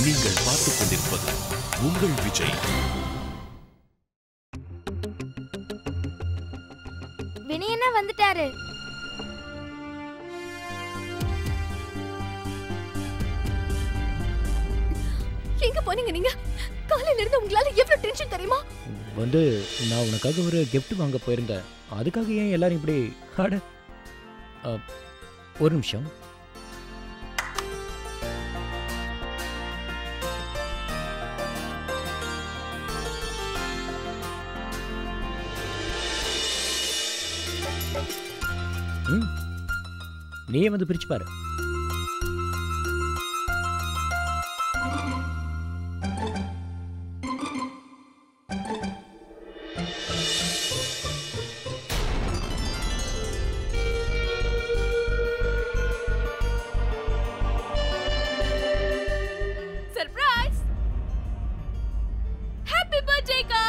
நீங்கள் பார்த்துக் கொண்டிருப்பது உங்கள் விஜய். வினயனா வந்துட்டாரு. எங்க போனீங்க நீங்க? காலையில இருந்து உங்களால எவ்வளவு டென்ஷன் தெரியுமா? நான் உனக்காக ஒரு gift வாங்க போயிருந்தேன். அதுக்காக ஏன் எல்லாரும் இப்படி ஒரு நிமிஷம். நீயே வந்து பிரிச்சு பாரு. சர்ப்ரைஸ்! ஹேப்பி பர்த்டே கா!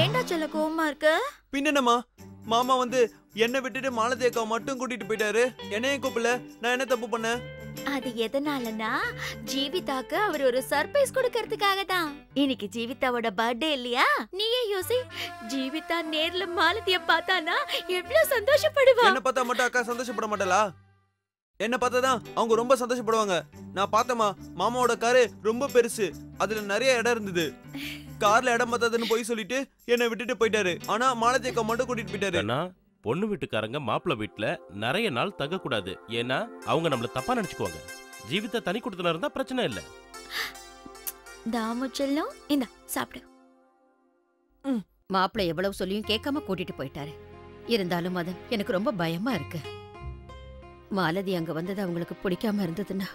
ஏண்டா சொல்ல கோவமா இருக்கு? பின்னமா மாமா வந்து என்ன விட்டுட்டு மாலதி அக்காவை மட்டும் கூட்டிட்டு போயிட்டாரு. என்னையும் கூப்பிடல. நான் என்ன தப்பு பண்ணேன்? அது எதனாலனா ஜீவிதாக்கு அவர் ஒரு சர்ப்ரைஸ் கொடுக்கிறதுக்காக தான். இன்னைக்கு ஜீவிதாவோட பர்த்டே இல்லையா? நீயே யோசி. ஜீவிதா நேர்ல மாலதிய பார்த்தானா எவ்வளவு சந்தோஷப்படுவா. என்ன பார்த்தா மட்டும் அக்கா சந்தோஷப்பட மாட்டலா? என்ன பார்த்தாதான் அவங்க ரொம்ப சந்தோஷப்படுவாங்க. நான் பார்த்தமா மாமாவோட காரு ரொம்ப பெருசு. அதுல நிறைய இடம் இருந்தது. கார்ல இடம் பத்தாதுன்னு போய் சொல்லிட்டு என்னை விட்டுட்டு போயிட்டாரு. ஆனா மாலதி அக்கா மட்டும் கூட்டிட்டு போயிட்டாரு. பொண்ணு வீட்டுக்காரங்க மாப்பிள்ள வீட்டுல நிறைய நாள் தங்க கூடாது. ஏன்னா அவங்க நம்மள தப்பா நினைச்சுக்குவாங்க. ஜீவிதா தனி கொடுத்தன இருந்தா பிரச்சனை இல்ல. தாமு செல்லம், இந்த சாப்பிடு. மாப்பிள்ள எவ்வளவு சொல்லியும் கேட்காம கூட்டிட்டு போயிட்டாரு. இருந்தாலும் அது எனக்கு ரொம்ப பயமா இருக்கு. மாலதி அங்க வந்தது அவங்களுக்கு பிடிக்காம இருந்ததுன்னா,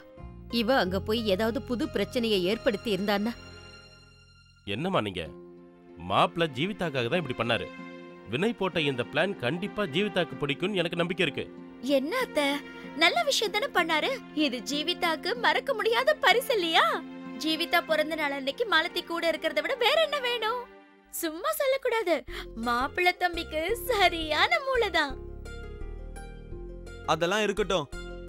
இவ அங்க போய் ஏதாவது புது பிரச்சனையை ஏற்படுத்தி இருந்தான்னா. என்னமா நீங்க? மாப்பிள்ள ஜீவிதாக்காக தான் இப்படி பண்ணாரு. வினய் போட்ட இந்த பிளான் கண்டிப்பா ஜீவிதாக்கு பிடிக்கும்னு எனக்கு நம்பிக்கை இருக்கு. என்ன அத்தை, நல்ல விஷயம் தானே பண்ணாரு. இது ஜீவிதாக்கு மறக்க முடியாத பரிசு இல்லையா? ஜீவிதா பிறந்த நாள் அன்னைக்கு மாலதி கூட இருக்கிறத விட வேற என்ன வேணும்? சும்மா சொல்லக்கூடாது. மாப்பிள்ளை தம்பிக்கு சரியான மூளைதான். அதெல்லாம் இருக்கட்டும்.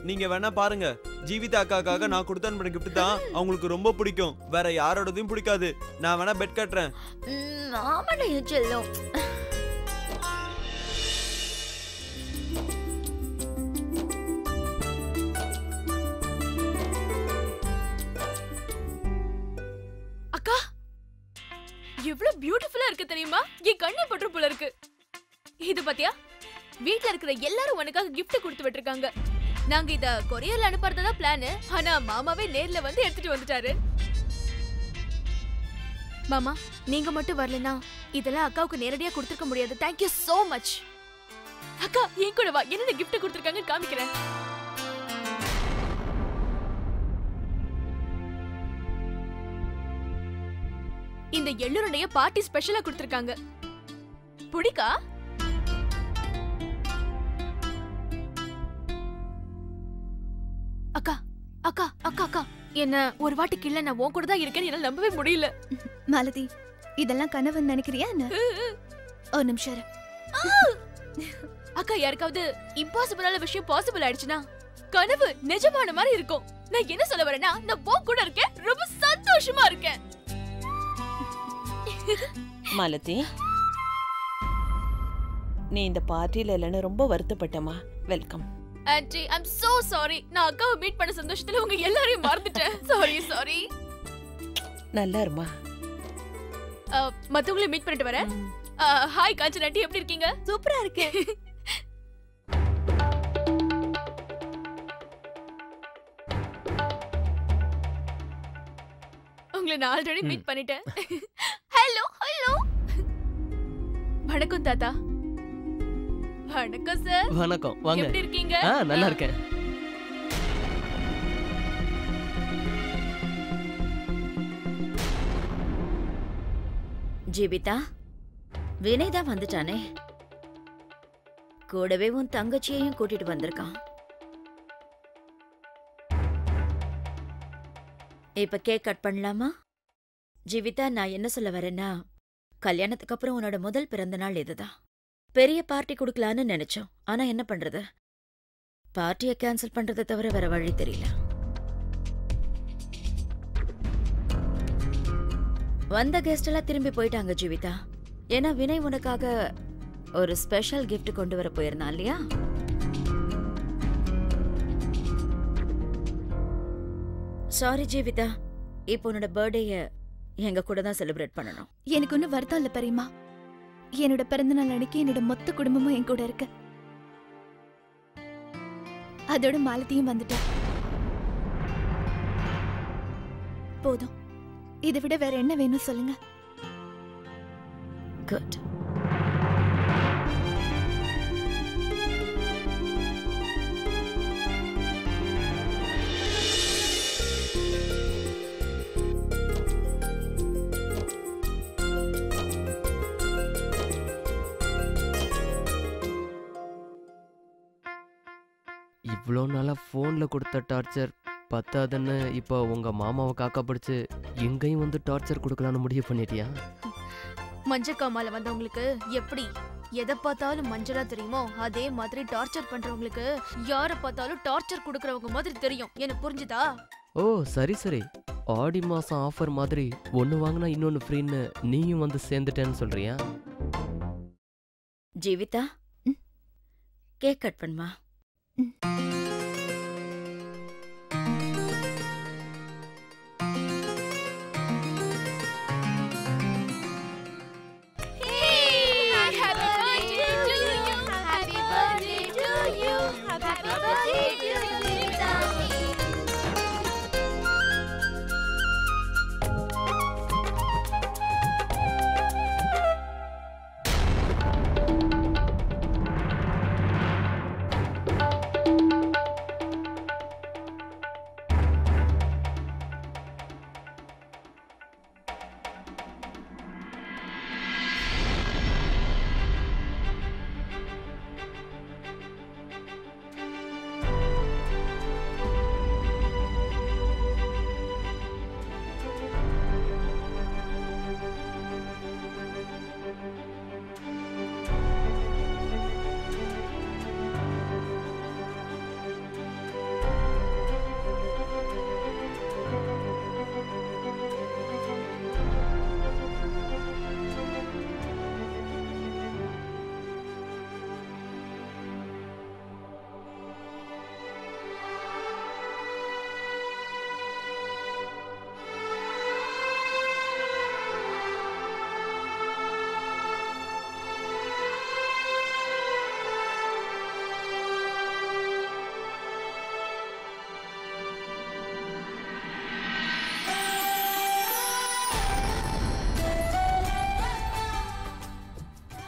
நீங்க வேணா பாருங்க. ஜீவிதா அக்காக்காக நான் கொடுத்த அனுப்பின கிஃப்ட் தான் அவங்களுக்கு ரொம்ப பிடிக்கும். வேற யாரோடதையும் பிடிக்காது. நான் வேணா பெட் கட்டுறேன். ஆமாண்ணே செல்லம். அக்கா, எவ்வளவு பியூட்டிஃபுல்லா இருக்கு தெரியுமா? என் கண்ணை பற்று போல இருக்கு. இது பாத்தியா? வீட்ல இருக்கிற எல்லாரும் உனக்காக gift கொடுத்து விட்டுருக்காங்க. நாங்க இத கொரியர்ல அனுப்புறதா பிளான். ஆனா மாமாவே நேர்ல வந்து எடுத்துட்டு வந்துட்டாரு. மாமா, நீங்க மட்டும் வரலனா இதெல்லாம் அக்காவுக்கு நேரடியா கொடுத்துக்க முடியாது. Thank you so much. அக்கா, என் கூட வா. என்ன gift கொடுத்திருக்காங்க காமிக்கிறேன். இந்த எள்ளுருண்டைய பார்ட்டி ஸ்பெஷலா கொடுத்திருக்காங்க. புடிக்கா? அக்கா அக்கா அக்கா அக்கா, என்ன ஒரு வாட்டி கிள்ள நான் உன் கூட தான் இருக்கேன்னு என்னால நம்பவே முடியல. மாலதி, இதெல்லாம் கனவுன்னு நினைக்கிறியா என்ன? ஒரு நிமிஷம் இரு. அக்கா, யாருக்காவது இம்பாசிபிளான விஷயம் பாசிபிள் ஆயிடுச்சுன்னா கனவு நிஜமான மாதிரி இருக்கும். நான் என்ன சொல்ல வரேன்னா, நான் உன் கூட இருக்கேன், ரொம்ப சந்தோஷமா இருக்கேன். மாலதி, நீ இந்த பார்ட்டில இல்லைன்னு ரொம்ப வருத்தப்பட்டமா. Welcome. Aunty, I'm so sorry. நான் அக்காவை மீட் பண்ண சந்தோஷத்துல உங்க எல்லாரையும் மறந்துட்டேன். சாரி. நல்லா இருமா. மத்தவங்களே மீட் பண்ணிட்டு வரேன். ஹாய் காஞ்சனா ஆன்ட்டி, எப்படி இருக்கீங்க? சூப்பரா இருக்கேன். உங்களை நான் ஆல்ரெடி மீட் பண்ணிட்டேன். ஹலோ. வணக்கம் தாத்தா. வணக்கம் சார். வணக்கம், வாங்க. எப்படி இருக்கீங்க? நல்லா இருக்கேன். ஜீவிதா, வினய் தான் வந்துட்டானே. கூடவே உன் தங்கச்சியையும் கூட்டிட்டு வந்திருக்கான். இப்ப கேக் கட் பண்ணலாமா? ஜீவிதா, நான் என்ன சொல்ல வரேன்னா, கல்யாணத்துக்கு அப்புறம் உன்னோட முதல் பிறந்த நாள் இதுதான். பெரிய பார்ட்டி கொடுக்கலான்னு நினைச்சோம். ஆனா என்ன பண்றது, பார்ட்டியை கேன்சல் பண்றதை தவிர வேற வழி தெரியல. வந்த கெஸ்ட் எல்லாம் திரும்பி போயிட்டாங்க ஜீவிதா. ஏன்னா வினய் உனக்காக ஒரு ஸ்பெஷல் கிஃப்ட் கொண்டு வர போயிருந்தான் இல்லையா? சாரி ஜீவிதா, இப்போ உன்னோட பர்த்டேய எங்க கூட தான் செலிப்ரேட் பண்ணணும். எனக்கு ஒன்னும் வருத்தம் இல்ல பெரியம்மா. என்னோட பிறந்தநாள் அன்னைக்கு என்னோட மொத்த குடும்பமும் என் கூட இருக்கு. அதோட மாலத்தியும் வந்துட்டா. போதும். இதை விட வேற என்ன வேணும் சொல்லுங்க. குட். இவ்வளோ நாளாக ஃபோனில் கொடுத்த டார்ச்சர் பத்தாதுன்னு இப்போ உங்கள் மாமாவை காக்கா பிடிச்சி எங்கேயும் வந்து டார்ச்சர் கொடுக்கலான்னு முடிவு பண்ணிட்டியா? மஞ்சக்காமால வந்தவங்களுக்கு எப்படி எதை பார்த்தாலும் மஞ்சளா தெரியுமோ, அதே மாதிரி டார்ச்சர் பண்றவங்களுக்கு யாரை பார்த்தாலும் டார்ச்சர் கொடுக்கறவங்க மாதிரி தெரியும். எனக்கு புரிஞ்சுதா? ஓ சரி சரி. ஆடி மாதம் ஆஃபர் மாதிரி ஒன்று வாங்கினா இன்னொன்று ஃப்ரீன்னு நீயும் வந்து சேர்ந்துட்டேன்னு சொல்கிறியா? ஜீவிதா, கேக் கட் பண்ணுமா?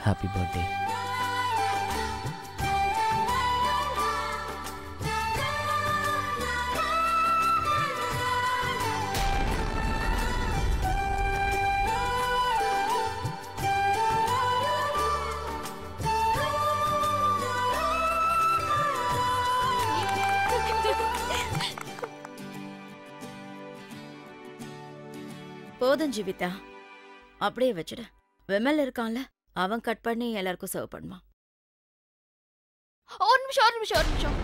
Happy birthday. போதும் ஜீவிதா, அப்படியே வச்சுடு. விமல் இருக்கான்ல, அவன் கட் பண்ணி எல்லாருக்கும் சர்வ் பண்ணுவான். ஒரு நிமிஷம்.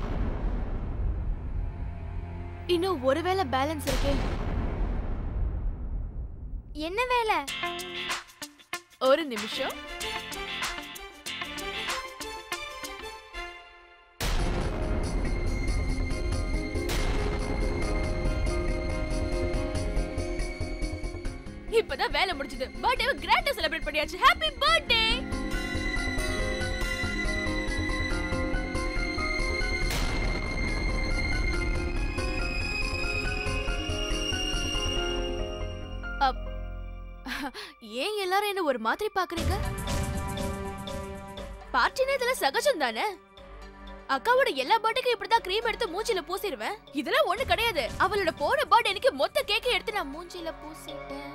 இன்னும் ஒருவேளை பேலன்ஸ் இருக்கே. என்ன வேலை? ஒரு நிமிஷம். இப்பதான் வேலை முடிஞ்சது. பர்த்டேவை கிராண்டா செலிப்ரேட் பண்ணியாச்சு. Happy birthday. ஏன் எல்லாரும் என்ன ஒரு மாதிரி பாக்குறீங்க? பார்ட்டினா இதெல்லாம் சகஜம் தானே. அக்காவோட எல்லா பர்த்டேக்கும் இப்படிதான் கிரீம் எடுத்து மூஞ்சில பூசிடுவேன். இதெல்லாம் ஒண்ணு கிடையாது. அவளோட போன பர்த்டே எனக்கு மொத்த கேக்கை எடுத்து நான் மூஞ்சில பூசிட்டேன்.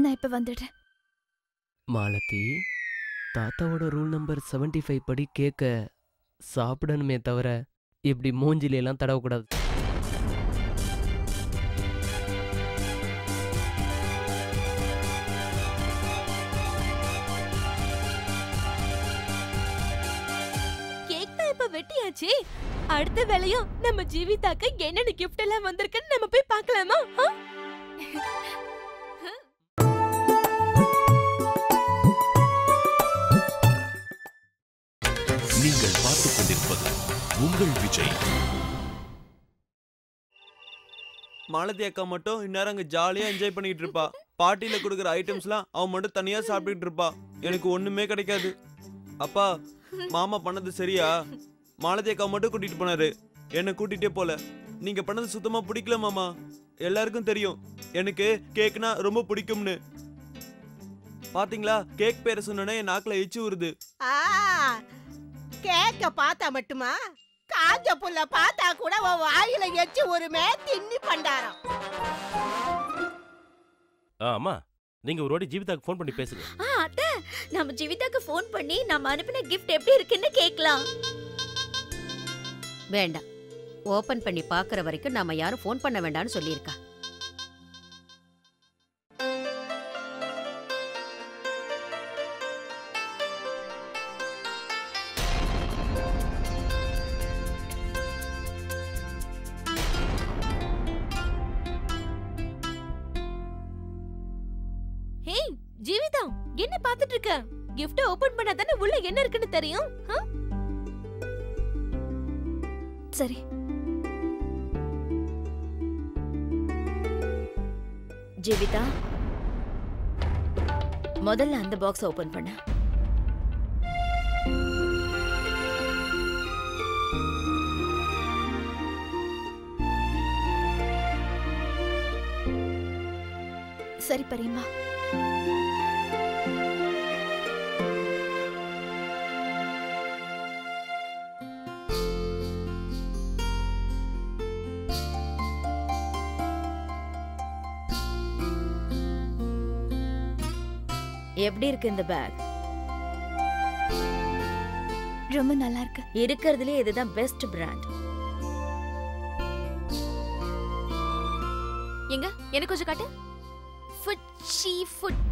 நான் இப்ப வந்துடுறேன். மாலதி, தாத்தாவோட ரூல் நம்பர் 75 படி கேக்க சாப்பிடணுமே தவிர இப்படி மூஞ்சில எல்லாம் தடவக்கூடாது. கேக் தான் இப்ப வெட்டியாச்சு. அடுத்த வேலையும் நம்ம ஜீவிதாக்கு என்னென்ன கிஃப்ட் எல்லாம் வந்திருக்குன்னு நம்ம போய் பார்க்கலாமா? நீங்கள் பார்த்துக் கொண்டிருப்பது உங்கள் விஜய். மாலதி அக்கா மட்டும் இந்நேரம் அங்க ஜாலியா என்ஜாய் பண்ணிட்டு இருப்பா. பார்ட்டியில கொடுக்குற ஐட்டம்ஸ்லாம் அவன் மட்டும் தனியா சாப்பிட்டுட்டு இருப்பா. எனக்கு ஒண்ணுமே கிடைக்காது. அப்பா, மாமா பண்ணது சரியா? மாலதி அக்கா மட்டும் கூட்டிட்டு போனாரு, என்ன கூட்டிட்டே போல. நீங்க பண்ணது சுத்தமா பிடிக்கல மாமா. எல்லாருக்கும் தெரியும் எனக்கு கேக்னா ரொம்ப பிடிக்கும்னு. பாத்தீங்களா, கேக் பேரை சொன்னோன்னே என் நாக்குல எச்சி வருது. கேக்க பார்த்தா மட்டுமா, காஞ்ச புல்ல பார்த்தா கூட உன் வாயில எச்சி ஒருமே தின்னி பண்டாரம். அம்மா, நீங்க ஒரு வாட்டி ஜீவிதாக்கு ஃபோன் பண்ணி பேசுங்க. அத்தை, நம்ம ஜீவிதாக்கு ஃபோன் பண்ணி நம்ம அனுப்பின கிஃப்ட் எப்படி இருக்குன்னு கேட்கலாம். வேண்டாம், ஓபன் பண்ணி பார்க்குற வரைக்கும் நாம யாரும் ஃபோன் பண்ண வேண்டாம்னு சொல்லியிருக்கா. ஜீவிதா, என்ன பாத்துட்டு இருக்க? கிஃப்ட் ஓபன் பண்ணா தானே உள்ள என்ன இருக்குன்னு தெரியும். சரி. ஜீவிதா, முதல்ல அந்த பாக்ஸ் ஓபன் பண்ண. சரி பரிமா. எப்படி இருக்கு இந்த பேக்? ரொம்ப நல்லா இருக்கு. இருக்கிறதுலே இதுதான் பெஸ்ட் பிராண்ட். எங்க எனக்கு கொஞ்சம் காட்டு. ஃபுட்சி ஃபுட்.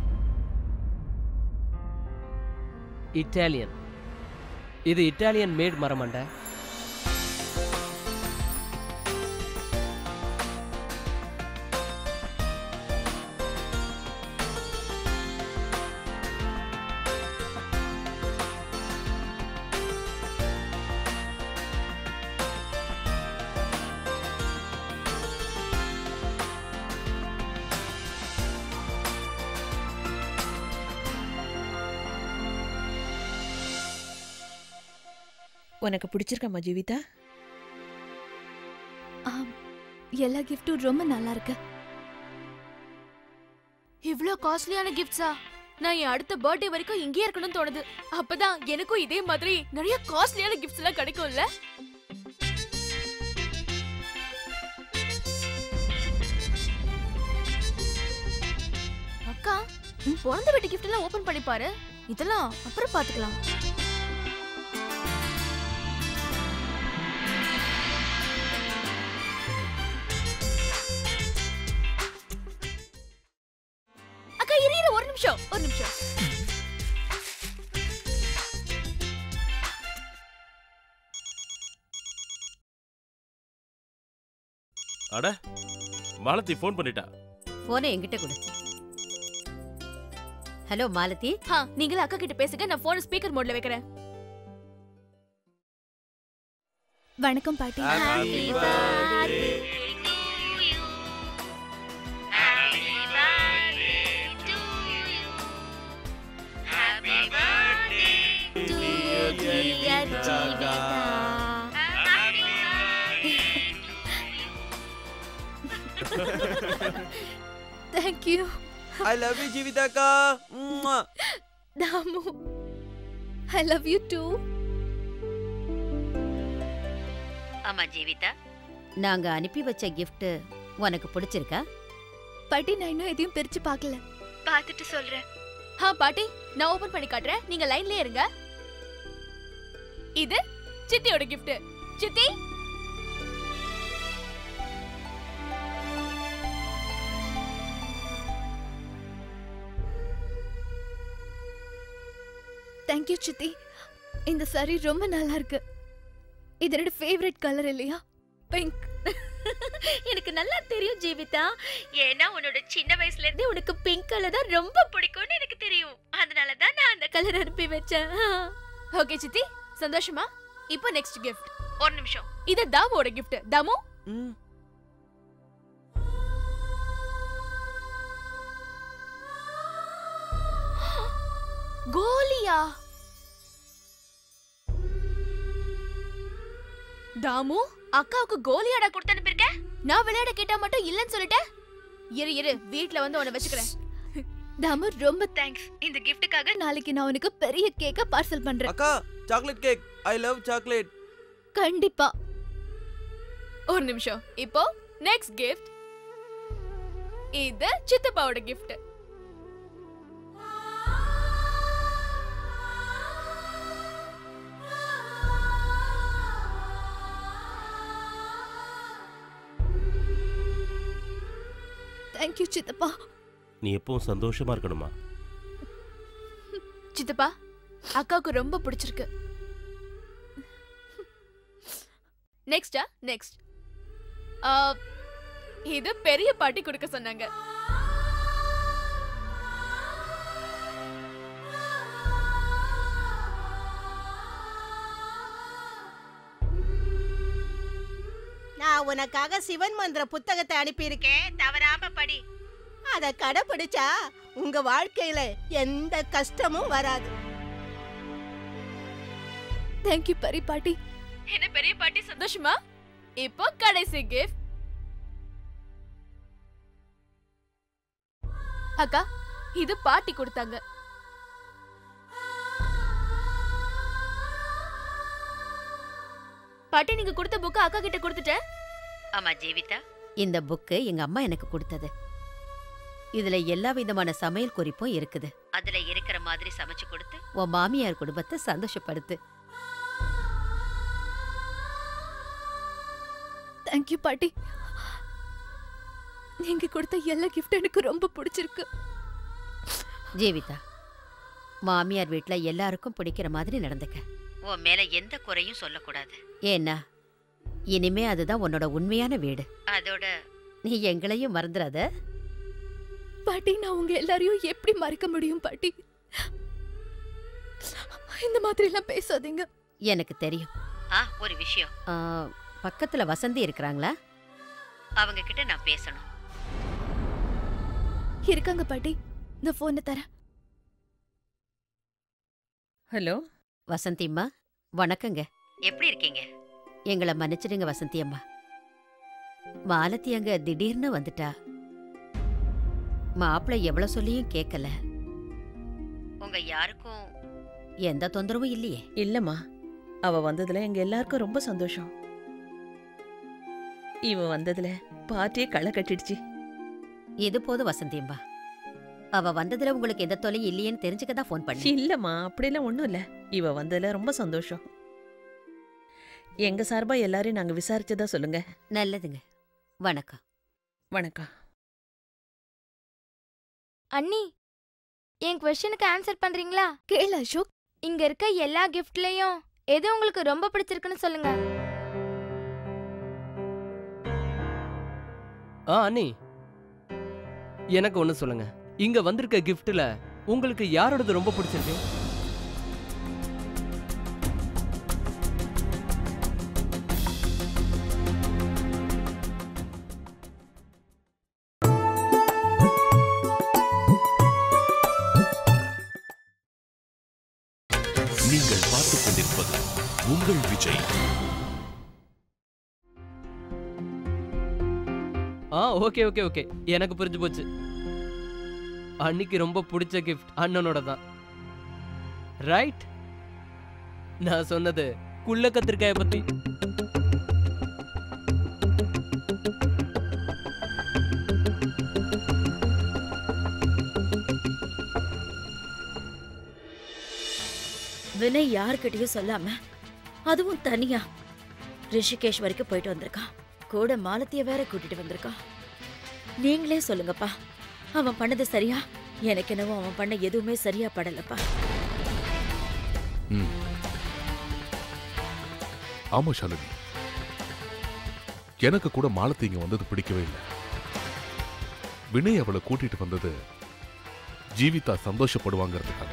இட்டாலியன். இது இட்டாலியன் மேட் மரமண்ட. உனக்கு பிடிச்சிருக்கமா ஜீவிதா? எல்லா கிஃப்டும் ரொம்ப நல்லா இருக்கு. இவ்ளோ காஸ்ட்லியான கிஃப்ட்ஸா? நான் என் அடுத்த பர்த்டே வரைக்கும் இங்கேயே இருக்கணும்னு தோணுது. அப்பதான் எனக்கும் இதே மாதிரி நிறைய காஸ்ட்லியான கிஃப்ட்ஸ் எல்லாம் கிடைக்கும்ல. அக்கா, பிறந்த வீட்டு கிஃப்ட் எல்லாம் ஓபன் பண்ணி பாரு. இதெல்லாம் அப்புறம் பாத்துக்கலாம். அக்கா இரு ஒரு நிமிஷம். அட, மாலதி ஃபோன் பண்ணிட்டா. போனை என்கிட்ட கொடு. ஹலோ மாலதி. நீங்களே அக்கா கிட்ட பேசுங்க, நான் போன் ஸ்பீக்கர் மோட்ல வைக்கிறேன். வணக்கம் பாட்டி. Happy birthday to you. Happy birthday to you. Happy birthday to you, dear Jeevita. Happy birthday. Thank you. I love you Jeevitha அக்கா. Damu, I love you too. ஆமா ஜீவிதா, நாங்க அனுப்பி வச்ச கிஃப்ட் உனக்கு பிடிச்சிருக்கா? பாட்டி, நான் இன்னும் எதையும் பிரிச்சு பார்க்கல. பார்த்துட்டு சொல்றேன். பாட்டி, நான் ஓபன் பண்ணி காட்டுறேன், நீங்க லைன்லயே இருங்க. இது சித்தியோட gift. சித்தி, தேங்க்யூ சித்தி. இந்த சாரி ரொம்ப நல்லா இருக்கு. இது என்னோட ஃபேவரட் கலர் இல்லையா? பிங்க். எனக்கு நல்லா தெரியும் ஜீவிதா. ஏன்னா உன்னோட சின்ன வயசுல இருந்தே உனக்கு பிங்க் கலர் தான் ரொம்ப பிடிக்கும்னு எனக்கு தெரியும். அதனால தான் நான் அந்த கலர் அனுப்பி வச்சேன். ஓகே சித்தி, சந்தோஷமா? இப்போ நெக்ஸ்ட் gift. ஒரு நிமிஷம், இது தாமோட gift. தாமு, கோலியா? தாமு, அக்காவுக்கு கோலியாடா கொடுத்து அனுப்பிருக்க? நான் விளையாட கேட்டா மட்டும் இல்லன்னு சொல்லிட்டேன். இரு வீட்ல வந்து உன்னை வச்சுக்கிறேன். தாமு, ரொம்ப தேங்க்ஸ். இந்த கிஃப்ட்டுக்காக நாளைக்கு நான் உனக்கு பெரிய கேக்க பார்சல் பண்றேன். அக்கா, chocolate cake. I love chocolate. கண்டிப்பா. ஒரு நிமிஷம், இப்போ நெக்ஸ்ட் gift. இது சித்தப்பாவோட gift. தேங்க்யூ சித்தப்பா. நீ எப்பவும் சந்தோஷமா இருக்கணுமா? சித்தப்பா, அக்காவுக்கு ரொம்ப பிடிச்சிருக்கு. நெக்ஸ்ட். இது பெரிய பாட்டி கொடுக்க சொன்னாங்க. நான் உனக்காக சிவன் மந்திர புத்தகத்தை அனுப்பியிருக்கேன், தவறாம படி. அத கடைபிடிச்சா உங்க வாழ்க்கையில எந்த கஷ்டமும் வராது. தேங்க்யூ பெரிய பாட்டி. என்ன பெரிய பாட்டி சந்தோஷமா? இப்போ கடைசி gift. அக்கா, இது பாட்டி கொடுத்தாங்க. பாட்டி, நீங்க கொடுத்த புக் அக்கா கிட்ட கொடுத்துட்டேன். ஆமா ஜீவிதா, இந்த புக்கு எங்க அம்மா எனக்கு கொடுத்தது. இதுல எல்லா விதமான சமையல் குறிப்பும் இருக்குது. அதுல இருக்கிற மாதிரி சமைச்சு கொடுத்து உன் மாமியார் குடும்பத்தை சந்தோஷப்படுத்து. தேங்க்யூ பாட்டி. நீங்க கொடுத்த எல்லா கிஃப்ட் எனக்கு ரொம்ப பிடிச்சிருக்கு. ஜீவிதா, மாமியார் வீட்ல எல்லாருக்கும் பிடிக்கிற மாதிரி நடந்துக்க. உன் மேல எந்த குறையும் சொல்லக்கூடாது. ஏன்னா இனிமே அதுதான் உன்னோட உண்மையான வீடு. அதோட நீ எங்களையும் மறந்துடாத. பாட்டி, நான் உங்க எல்லாரையும் எப்படி மறக்க முடியும் பாட்டி? இந்த மாதிரி எல்லாம் பேசாதீங்க. எனக்கு தெரியும். ஒரு விஷயம், பக்கத்துல வசந்தி இருக்கிறாங்களா? அவங்க கிட்ட நான் பேசணும். இருக்காங்க பாட்டி, இந்த போனை தரேன். ஹலோ வசந்தி அம்மா, வணக்கங்க. எப்படி இருக்கீங்க? எங்களை மன்னிச்சிடுங்க வசந்தி அம்மா. மாலதி அங்க திடீர்னு வந்துட்டா. மாப்பிள்ளை எவ்வளவு சொல்லியும் கேட்கல. உங்க யாருக்கும் எந்த தொந்தரவும் இல்லையே? இல்லம்மா, அவ வந்ததுல எங்க எல்லாருக்கும் ரொம்ப சந்தோஷம். இவ வந்ததுல பார்ட்டியே களை கட்டிடுச்சு. இது போதும் வசந்தி அம்மா. அவ வந்ததுல உங்களுக்கு எந்த தொலையும் இல்லையேன்னு தெரிஞ்சுக்கதான் போன் பண்ணி. இல்லம்மா, அப்படிலாம் ஒண்ணும் இல்ல. இவ வந்ததுல ரொம்ப சந்தோஷம். எங்க சார்பா எல்லாரையும் நாங்க விசாரிச்சதா சொல்லுங்க. நல்லதுங்க. வணக்கம். வணக்கம். அண்ணி, என் क्वेश्चनக்கு ஆன்சர் பண்றீங்களா? கேளு அசோக். இங்க இருக்க எல்லா கிஃப்ட்லயும் எது உங்களுக்கு ரொம்ப பிடிச்சிருக்குன்னு சொல்லுங்க. அண்ணி, எனக்கு ஒண்ணு சொல்லுங்க. இங்க வந்திருக்க கிஃப்ட்ல உங்களுக்கு யாரோடது ரொம்ப பிடிச்சிருக்கு? நீங்கள் பார்த்துக் கொண்டிருப்பது உங்கள் விஜய். ஓகே ஓகே ஓகே, எனக்கு புரிஞ்சு போச்சு. அன்னைக்கு ரொம்ப பிடிச்ச கிஃப்ட் அண்ணனோட தான். ரைட்? நான் சொன்னது குள்ள கத்திரிக்காய பத்தி. வினய் யார்கிட்டயும் சொல்லாம அதுவும் தனியா ரிஷிகேஷ் வரைக்கும் போயிட்டு வந்திருக்கான். கூட மாலத்திய வேற கூட்டிட்டு வந்திருக்கான். நீங்களே சொல்லுங்கப்பா, அவன் பண்ணது சரியா? எனக்கு என்னவோ அவன் பண்ண எதுவுமே சரியா படலப்பா. ஆமா ஷாலினி, எனக்கு கூட மாலத்தி இங்க வந்தது பிடிக்கவே இல்லை. வினய் அவளை கூட்டிட்டு வந்தது ஜீவிதா சந்தோஷப்படுவாங்கிறதுக்காக.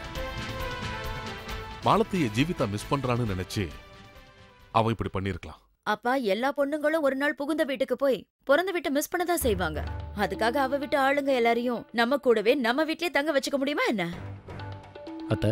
மாலத்திய ஜீவிதா மிஸ் பண்றான்னு நினைச்சு அவன் இப்படி பண்ணிருக்கலாம். அப்பா, எல்லா பொண்ணுங்களும் ஒரு நாள் புகுந்த வீட்டுக்கு போய் பிறந்த வீட்டை மிஸ் பண்ணதான் செய்வாங்க. அதுக்காக அவ விட்டு ஆளுங்க எல்லாரையும் நம்ம கூடவே நம்ம வீட்லயே தங்க வச்சுக்க முடியுமா என்ன? அத்தை,